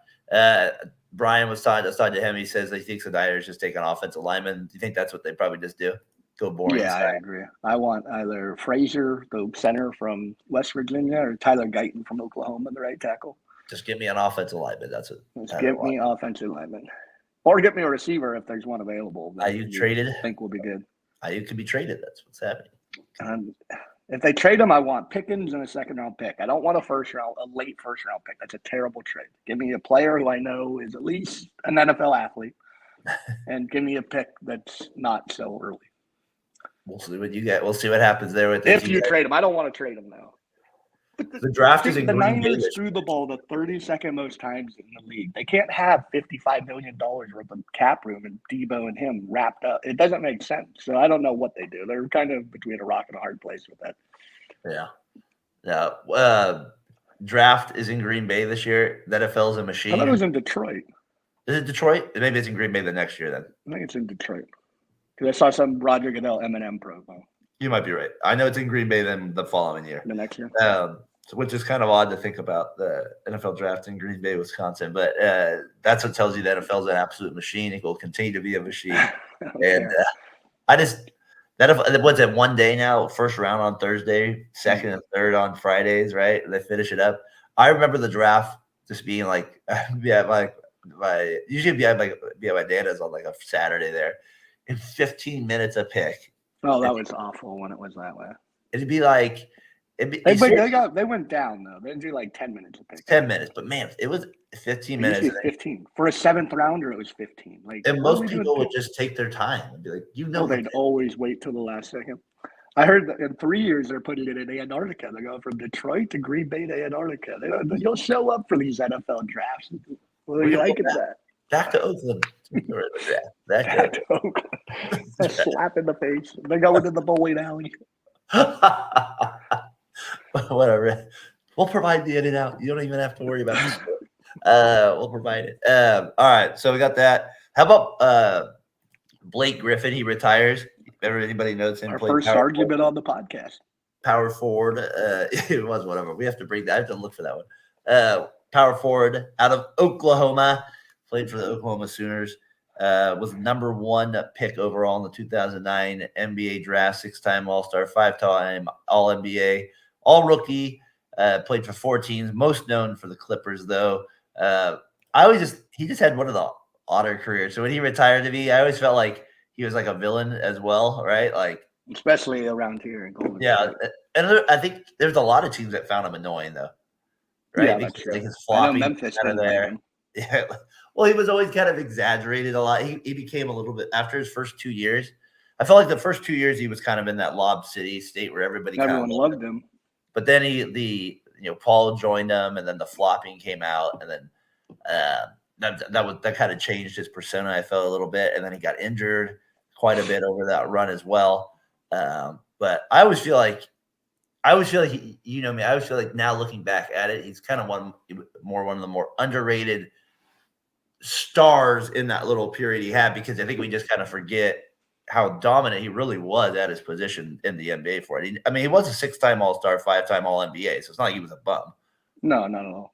Brian was talking to him. He says he thinks the Niners just take an offensive lineman. Do you think that's what they probably just do? Go boring. Yeah, I agree. I want either Frazier, the center from West Virginia, or Tyler Guyton from Oklahoma, the right tackle. Just give me an offensive lineman. That's it. Give me offensive lineman. Or get me a receiver if there's one available. Ayuk traded? I think will be good. Ayuk could be traded. That's what's happening. If they trade him, I want Pickens and a second-round pick. I don't want a late first-round pick. That's a terrible trade. Give me a player who I know is at least an NFL athlete, and give me a pick that's not so early. We'll see what you get. We'll see what happens there with if you trade him. I don't want to trade him now. The draft is in the Niners threw the ball the 32nd most times in the league. They can't have $55 million worth of cap room and Debo and him wrapped up. It doesn't make sense. So I don't know what they do. They're kind of between a rock and a hard place with that. Yeah. Draft is in Green Bay this year. The NFL is a machine. I thought it was in Detroit. Is it Detroit? Maybe it's in Green Bay the next year then. I think it's in Detroit. Because I saw some Roger Goodell M&M promo. You might be right. I know it's in Green Bay then the following year. The next year. Which is kind of odd to think about the NFL draft in Green Bay, Wisconsin. But that's what tells you the NFL is an absolute machine. It will continue to be a machine. And what's it, one day now? First round on Thursday, second and third on Fridays, right? They finish it up. I remember the draft just being like, usually be at my Dana's on like a Saturday there. In 15 minutes a pick. Oh, that was awful when it was that way. It'd be like they went down though. They didn't do like 10 minutes a pick. 10 minutes, but man, it was 15 minutes. 15 for a seventh rounder. It was 15. And most people would just take their time and be like, they'd always wait till the last second. I heard that in 3 years they're putting it in Antarctica. They're going from Detroit to Green Bay to Antarctica. You'll show up for these NFL drafts. Well, you like that? Back to Oakland. Back to Oakland. A slap in the face. They're going to the bowling alley. Whatever. We'll provide the in and out. You don't even have to worry about it. We'll provide it. All right. So we got that. How about Blake Griffin? He retires. Anybody knows him? Our first argument on the podcast. Power forward. It was whatever. We have to bring that. I have to look for that one. Power forward out of Oklahoma. Played for the Oklahoma Sooners. Was number 1 pick overall in the 2009 NBA draft, 6-time All-Star, 5-time All-NBA, All-Rookie, played for 4 teams, most known for the Clippers, though. He just had one of the odder careers. So when he retired to me, I always felt like he was like a villain as well, right? Like especially around here in Golden State. And I think there's a lot of teams that found him annoying, though. Right? Yeah, that's true. Like his flopping Memphis out of there. Yeah. Well, he was always kind of exaggerated a lot. He became a little bit after his first 2 years. I felt like the first 2 years he was kind of in that Lob City state where everyone loved him. But then Paul joined him, and then the flopping came out, and then that kind of changed his persona. I felt a little bit, and then he got injured quite a bit over that run as well. But I always feel like I always feel like now looking back at it, he's kind of one of the more underrated stars in that little period he had, because I think we just kind of forget how dominant he really was at his position in the NBA for it. He was a 6-time All-Star, 5-time All-NBA, so it's not like he was a bum. No, not at all.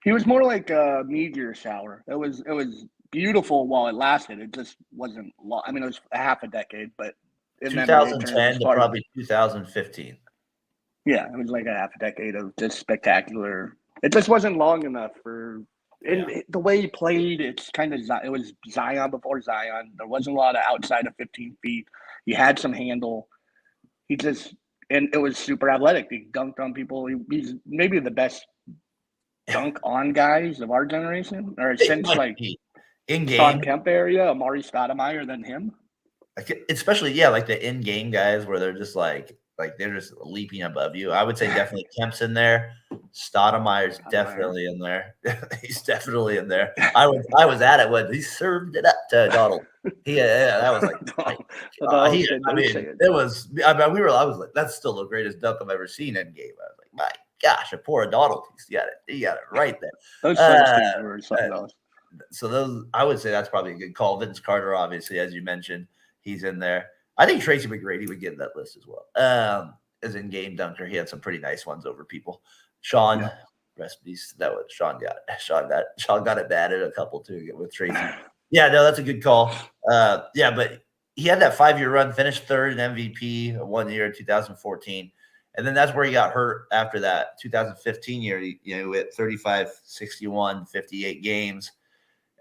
He was more like a meteor shower. It was beautiful while it lasted. It just wasn't long. It was a half a decade, but 2010 to probably 2015. Yeah, it was like a half a decade of just spectacular. It just wasn't long enough for the way he played. It's kind of it was Zion before Zion. There wasn't a lot of outside of 15 feet. He had some handle. And it was super athletic. He dunked on people. He's maybe the best dunk on guys of our generation, or since like in game Sean Kemp area, Amari Stoudemire than him. like especially like the in-game guys where they're just like they're just leaping above you. I would say definitely Kemp's in there. Stoudemire's definitely in there. He's definitely in there. I was at it when he served it up to Donald. That was like it was. I was like, that's still the greatest dunk I've ever seen in game. I was like, my gosh, a poor Donald. He got it right there. Those things were something else. So those, I would say that's probably a good call. Vince Carter, obviously, as you mentioned, he's in there. I think Tracy McGrady would get in that list as well. As in-game dunker, he had some pretty nice ones over people. Sean, rest in peace. That was Sean got it batted a couple too with Tracy. Yeah, no, that's a good call. But he had that 5-year run, finished third in MVP 1 year in 2014. And then that's where he got hurt after that 2015 year. He hit 35, 61, 58 games.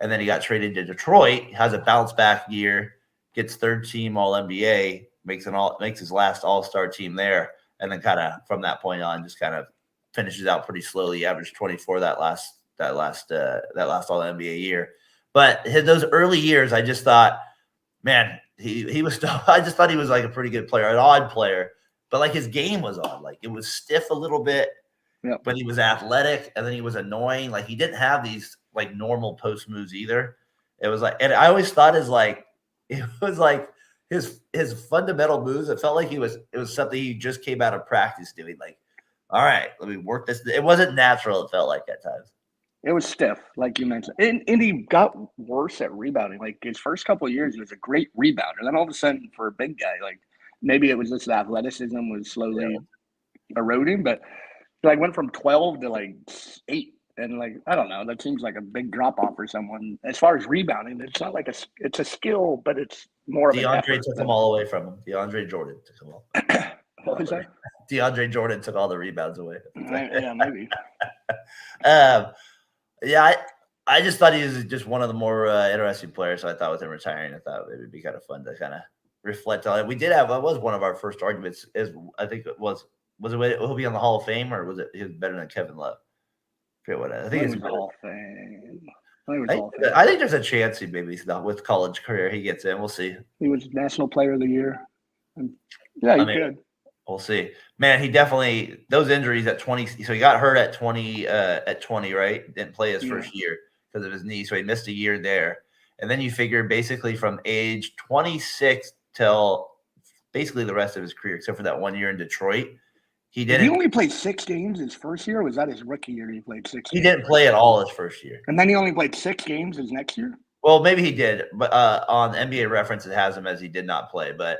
And then he got traded to Detroit, has a bounce back year, gets third team All NBA, makes his last All-Star team there. And then kind of from that point on, just kind of finishes out pretty slowly, averaged 24 that last All NBA year. But those early years, I just thought, man, he was still, I just thought he was like a pretty good player, an odd player. But like his game was odd. Like it was stiff a little bit, but he was athletic, and then he was annoying. Like he didn't have these like normal post moves either. It was like, and I always thought it was like his fundamental moves. It felt like it was something he just came out of practice doing. Like, all right, let me work this. It wasn't natural. It felt like at times. It was stiff, like you mentioned, and he got worse at rebounding. Like his first couple of years, he was a great rebounder. And then all of a sudden, for a big guy, like maybe it was just the athleticism was slowly eroding, but like went from 12 to like 8. And like, I don't know, that seems like a big drop off for someone. As far as rebounding, it's not like it's a skill, but it's more of DeAndre took them all away from him. DeAndre Jordan took them all. What was that? DeAndre Jordan took all the rebounds away. Yeah, maybe. I just thought he was just one of the more interesting players. So I thought with him retiring, I thought it would be kind of fun to kind of reflect on it. We did have, that was one of our first arguments. I think it was it he'll be on the Hall of Fame, or was it he was better than Kevin Love? I think it's Hall of Fame. I think there's a chance he maybe with college career he gets in. We'll see. He was National Player of the Year. Yeah, he could. We'll see. Man, he definitely, those injuries at 20. So he got hurt at 20, right? Didn't play his first year because of his knee. So he missed a year there. And then you figure basically from age 26 till basically the rest of his career, except for that 1 year in Detroit. He only played 6 games his first year, or was that his rookie year he played 6 games? He didn't play at all his first year. And then he only played 6 games his next year? Well, maybe he did, but on NBA Reference it has him as he did not play. But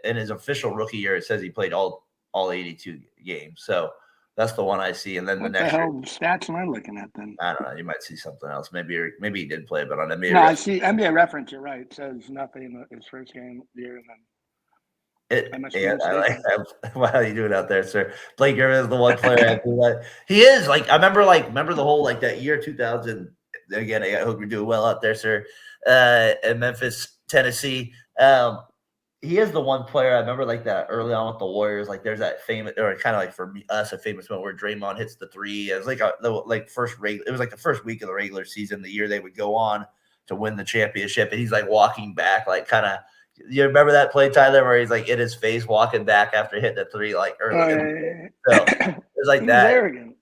in his official rookie year, it says he played all 82 games. So that's the one I see. And then what the next the hell stats am I looking at then? I don't know. You might see something else. Maybe he did play, but on NBA. No, I see NBA Reference. You're right. It says nothing in his first game year, and then. Wow, how you doing out there, sir? Blake Griffin is the one player I do that. He is like, I remember the whole like that year 2000. Again, I hope you're doing well out there, sir. In Memphis, Tennessee. He is the one player I remember like that early on with the Warriors. Like there's that famous, or kind of like for us, a famous moment where Draymond hits the 3. It was like it was like the first week of the regular season, the year they would go on to win the championship, and he's like walking back, like kind of. You remember that play, Tyler, where he's like in his face walking back after hitting the 3 like early? So it was like that. Arrogant.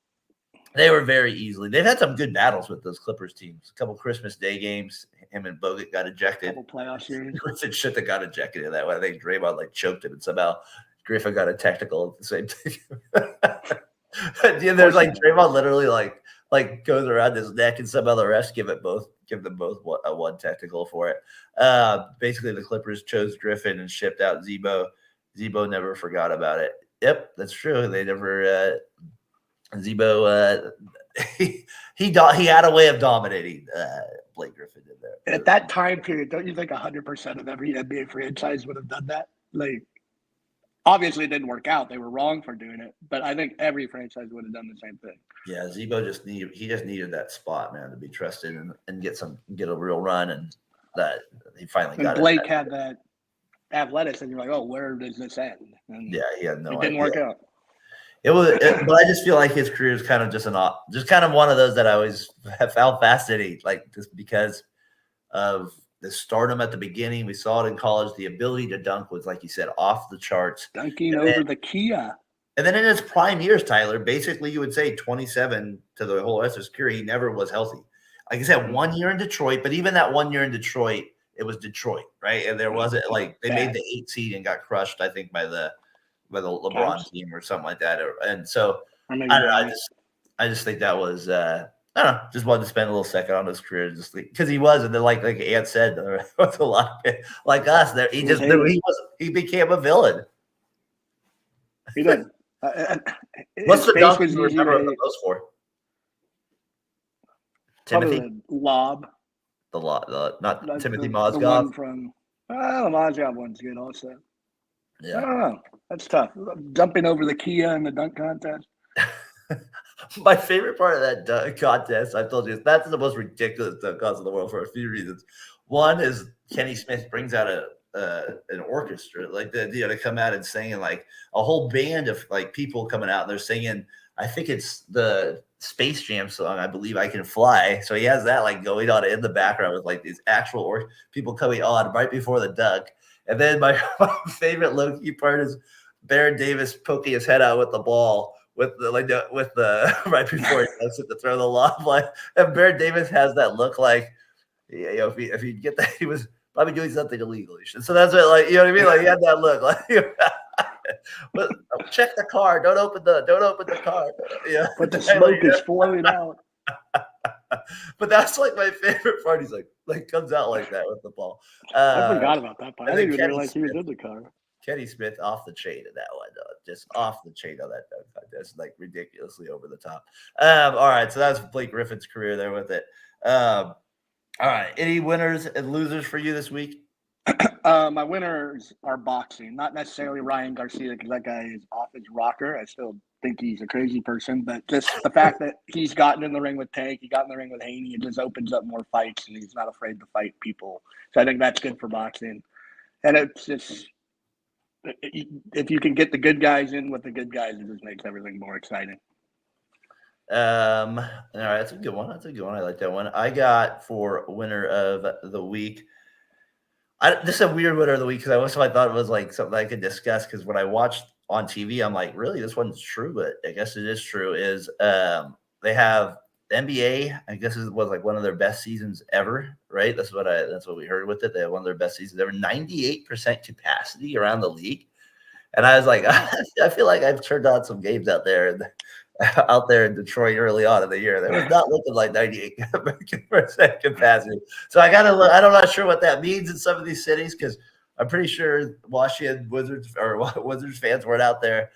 They were very easily. They've had some good battles with those Clippers teams. A couple Christmas Day games. Him and Bogut got ejected. A couple playoff series. Griffin shit that got ejected in that one. I think Draymond like choked him, and somehow Griffin got a technical at the same time. There's like Draymond literally like goes around his neck, and somehow the refs give them both one technical for it. Basically, the Clippers chose Griffin and shipped out Zebo. Zebo never forgot about it. Yep, that's true. They never. Zebo, he had a way of dominating Blake Griffin in there. At that time period, don't you think 100% of every NBA franchise would have done that? Like, obviously, it didn't work out. They were wrong for doing it, but I think every franchise would have done the same thing. Yeah, Zebo just needed that spot, man, to be trusted and get a real run, and that he finally got. Blake had that athleticism. You're like, oh, where does this end? And yeah, he had no. It didn't work out. But I just feel like his career is kind of just kind of one of those that I always have found fascinating, like just because of the stardom at the beginning. We saw it in college. The ability to dunk was, like you said, off the charts. Dunking over the Kia. And then in his prime years, Tyler, basically you would say 27 to the whole rest of his career, he never was healthy. Like I said, 1 year in Detroit, but even that 1 year in Detroit, it was Detroit, right? And there wasn't like they made the 8 seed and got crushed, I think, by the LeBron team or something like that. And so I don't know. I just think that was I don't know. Just wanted to spend a little second on his career, just because he was, and then like Ant said, there was a lot of like us. There, he became a villain. He did. What's the dunk you remember those for? Timothy the lob. The lob, not Timothy Mozgov. The one from the Mozgov one's good also. Yeah. I don't know. That's tough. Jumping over the Kia in the dunk contest. My favorite part of that dunk contest, I've told you, that's the most ridiculous dunk contest in the world for a few reasons. One is Kenny Smith brings out an orchestra, like to come out and singing, like a whole band of like people coming out and they're singing. I think it's the Space Jam song, I believe, I Can Fly. So he has that like going on in the background with like these actual people coming on right before the dunk. And then my favorite low key part is Baron Davis poking his head out with the ball with the right before he goes to throw the lob. Like, and Baron Davis has that look like, if you get that, he was probably doing something illegal. So that's what, like, you know what I mean? Like, he had that look like. But check the car. Don't open the car. Yeah, but the smoke is flowing out. But that's like my favorite part. He's like comes out like that with the ball. I forgot about that part. I didn't even realize he was in the car. Kenny Smith off the chain in that one, just off the chain on that dunk contest, like ridiculously over the top. All right, so that's Blake Griffin's career there with it. All right, any winners and losers for you this week? My winners are boxing, not necessarily Ryan Garcia because that guy is off his rocker. I still think he's a crazy person, but just the fact that he's gotten in the ring with Tank, he got in the ring with Haney, it just opens up more fights, and he's not afraid to fight people. So I think that's good for boxing. And it's just, if you can get the good guys in with the good guys, it just makes everything more exciting. All right, that's a good one. I like that one. I got for winner of the week. This is a weird winner of the week because I thought it was like something I could discuss because when I watched on TV, I'm like, really, this one's true, but I guess it is true. Is they have the NBA? I guess it was like one of their best seasons ever, right? That's what we heard with it. They had one of their best seasons ever. 98% capacity around the league, and I was like, I feel like I've turned on some games out there in Detroit early on in the year. They was not looking like 98% capacity. So I got to look. I'm not sure what that means in some of these cities because I'm pretty sure Washington Wizards fans weren't out there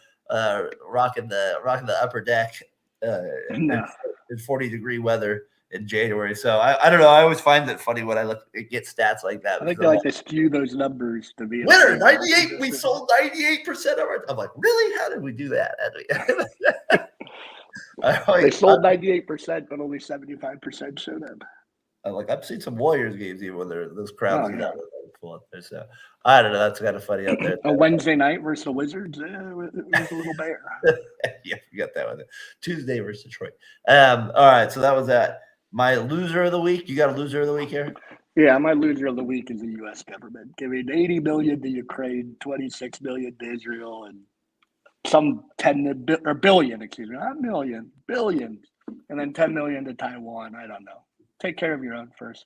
rocking the upper deck in 40-degree weather in January. So I don't know. I always find it funny when I get stats like that. I think they like to skew those numbers to be winner 98. We sold 98% of our. I'm like, really? How did we do that? They sold 98%, but only 75% showed up. I've seen some Warriors games even when those crowds are full up there. So I don't know. That's kind of funny out there. A Wednesday night versus the Wizards, it was a little bare. Yeah, you got that one. Tuesday versus Detroit. All right, so that was that. My loser of the week. You got a loser of the week here? Yeah, my loser of the week is the U.S. government giving $80 billion to Ukraine, $26 billion to Israel, and some billion, excuse me, not million, billions, and then $10 million to Taiwan. I don't know. Take care of your own first.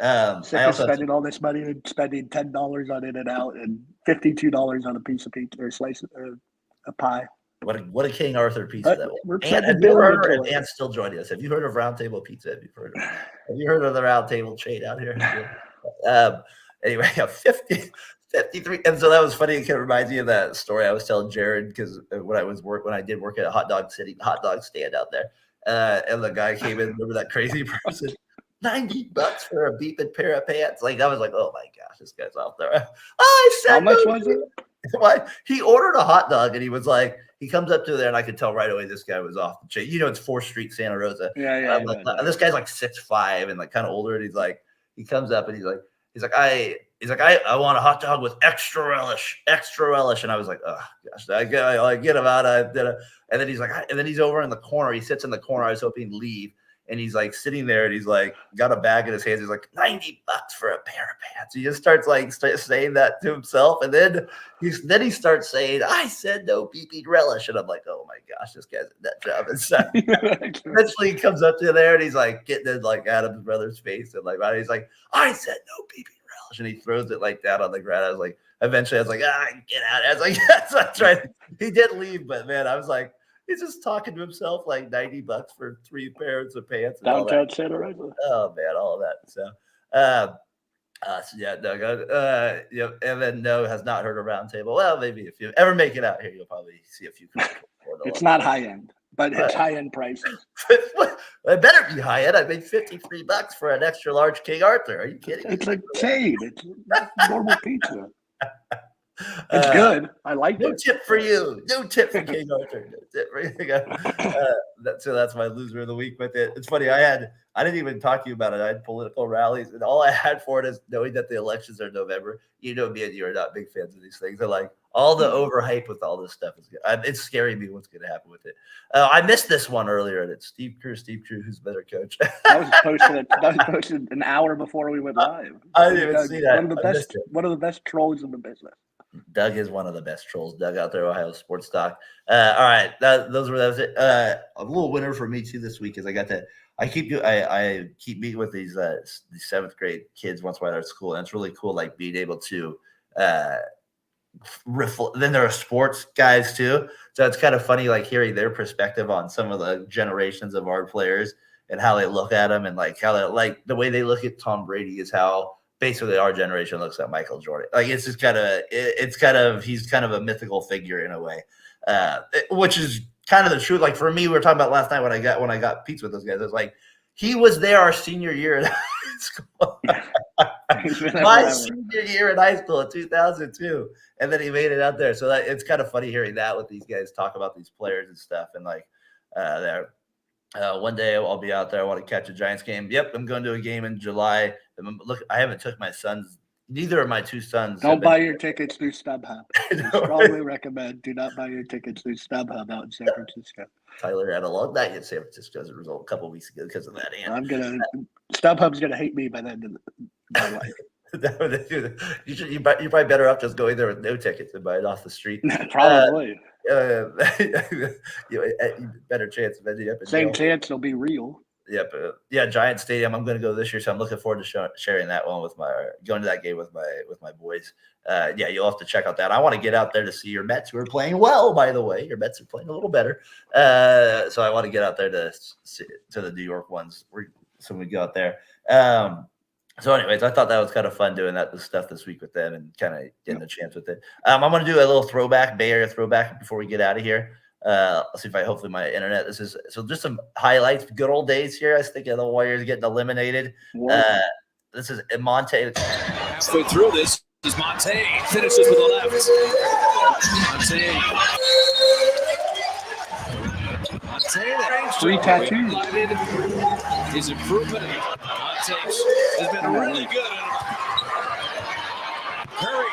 Sick of spending all this money and spending $10 on In-N-Out and $52 on a piece of pizza or a slice or a pie. What a King Arthur pizza that was. And Ant's still joining us. Have you heard of Round Table Pizza? Have you heard of the Round Table chain out here? Anyway, 53. And so that was funny. It kind of reminds me of that story I was telling Jared because when I did work at a hot dog stand out there, and the guy came in. Remember that crazy person? $90 for a beeping pair of pants. Like I was like, oh my gosh, this guy's out there. How much was it? He ordered a hot dog and he was like, he comes up to there and I could tell right away this guy was off the chain. It's 4th Street, Santa Rosa. Yeah. And this guy's like 6'5" and like kind of older. And he comes up and he's like, I want a hot dog with extra relish. And I was like, oh gosh, I get him out. And then he's like, and then he's over in the corner. He sits in the corner. I was hoping he'd leave. and he's like sitting there, and he's like got a bag in his hands. He's like $90 for a pair of pants. He just starts like saying that to himself, and then he starts saying, "I said no pee-pee relish," and I'm like, "Oh my gosh, this guy's a nut job." And so eventually he comes up to there, and he's like getting in like Adam's brother's face, and like he's like, "I said no pee-pee relish," and he throws it like down on the ground. I was like, eventually, I was like, get out. I was like, yes, that's right. He did leave, but man, I was like, he's just talking to himself like $90 for 3 pairs of pants. Downtown Santa Rosa. Oh man, all of that. So, yeah, Doug. And then no has not heard a roundtable. Well, maybe if you ever make it out here, you'll probably see a few. It's not high end, but it's high end prices. It better be high end. I paid $53 for an extra large King Arthur. Are you kidding? It's a Cade. It's normal pizza. It's good. I like it. No tip for you. No tip for King Arthur. No tip for you. So that's my loser of the week. But it's funny. I didn't even talk to you about it. I had political rallies, and all I had for it is knowing that the elections are in November. You know, me and you are not big fans of these things. They're like all the overhype with all this stuff is good. It's scaring me what's going to happen with it. I missed this one earlier, and it's Steve Kerr, who's a better coach. That was posted an hour before we went live. I didn't even see that. One of the best trolls in the business. Doug is one of the best trolls. Doug out there, Ohio Sports Talk. All right, that was it. A little winner for me too this week is I keep meeting with these 7th grade kids once while they're at school, and it's really cool. Like being able to then there are sports guys too, so it's kind of funny like hearing their perspective on some of the generations of our players and how they look at them, and like how they like the way they look at Tom Brady is how basically our generation looks at Michael Jordan. Like it's just he's kind of a mythical figure in a way, which is kind of the truth. Like for me, we were talking about last night when I got pizza with those guys. I was like, he was there our senior year in high school. My senior year in high school in 2002, and then he made it out there. So it's kind of funny hearing that with these guys talk about these players and stuff, and like one day I'll be out there. I want to catch a Giants game. Yep, I'm going to a game in July. Look, I haven't took my sons. Neither of my 2 sons. Don't buy your tickets through StubHub. I strongly recommend do not buy your tickets through StubHub out in San Francisco. Tyler had a long night in San Francisco as a result a couple of weeks ago because of that. StubHub's gonna hate me by the end of my life. You're probably better off just going there with no tickets and buying off the street. Probably. Better chance of ending up in Same jail. chance they'll be real. Yep. Giant Stadium. I'm going to go this year, so I'm looking forward to sharing that one going to that game with my boys. You'll have to check out that. I want to get out there to see your Mets, who are playing well, by the way. Your Mets are playing a little better, so I want to get out there to the New York ones. So we go out there. So, anyways, I thought that was kind of fun doing the stuff this week with them and kind of getting a chance with it. I'm going to do a little Bay Area throwback before we get out of here. Let's see if hopefully my internet. So just some highlights, good old days here. I was thinking of the Warriors getting eliminated. This is Monte. Halfway through this is Monte. Finishes with the left. Monte. Free tattoo. His improvement. Monte has been really good. Curry,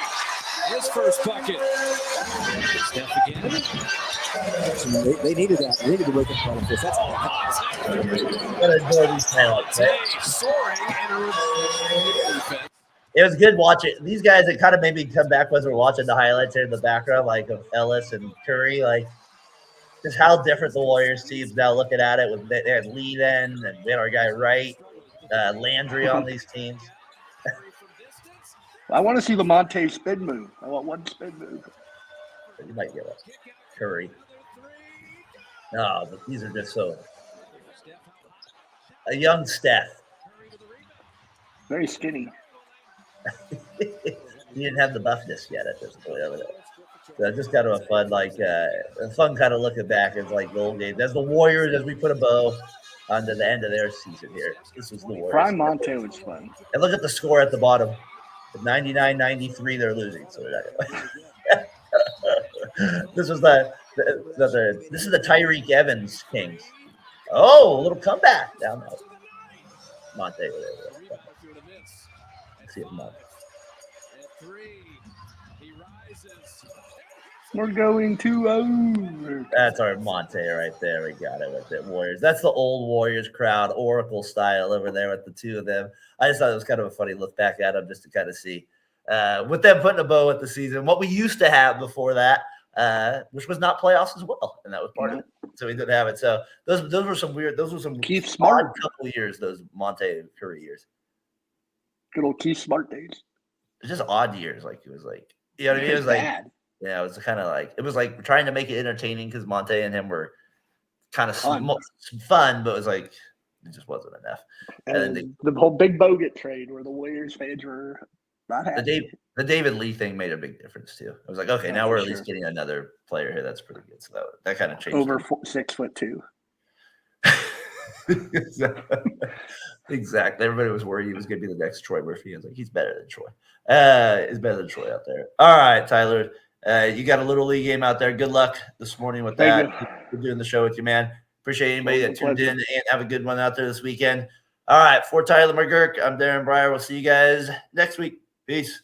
his first bucket. Steph again. They needed that. They needed to wake up call this. That's all. It was good watching these guys. It kind of made me come back as we're watching the highlights here in the background, like of Ellis and Curry, like just how different the Warriors teams now looking at it. With they had Lee then, and we had our guy Wright, Landry on these teams. I want to see the Monte spin move. I want one spin move. You might get it. Curry. No, but these are just so. A young Steph. Very skinny. He didn't have the buffness yet at this point. So just kind of a fun kind of looking back at like the old games. As the Warriors, as we put a bow onto the end of their season here. This was the Warriors. Prime Monte was fun. And look at the score at the bottom. 99-93, they're losing. So they're not this is this is the Tyreek Evans Kings. Oh, a little comeback down there. Monte. Let's see if Monte. We're going to over. That's our Monte right there. We got it with the Warriors. That's the old Warriors crowd, Oracle style over there with the two of them. I just thought it was kind of a funny look back at them just to kind of see with them putting a bow at the season, what we used to have before that, which was not playoffs as well, and that was part of it. So we didn't have it. So those were some weird. Those were some Keith odd Smart. couple of years. Those Monte Curry years. Good old Keith Smart days. It's just odd years. Like it was like you know what I mean. It was like bad. yeah, it was kind of like it was like trying to make it entertaining because Monte and him were kind of fun, but it was like it just wasn't enough. And then the whole Big Bogut trade where the Warriors fans were not happy. The David Lee thing made a big difference too. I was like, okay, now we're at least getting another player here that's pretty good. So that kind of changed. Over 6'2". Exactly. Everybody was worried he was going to be the next Troy Murphy. I was like, he's better than Troy. He's better than Troy out there. All right, Tyler. You got a little league game out there. Good luck this morning with that. We're doing the show with you, man. Appreciate anybody that tuned in and have a good one out there this weekend. All right, for Tyler McGurk, I'm Daren Breyer. We'll see you guys next week. Peace.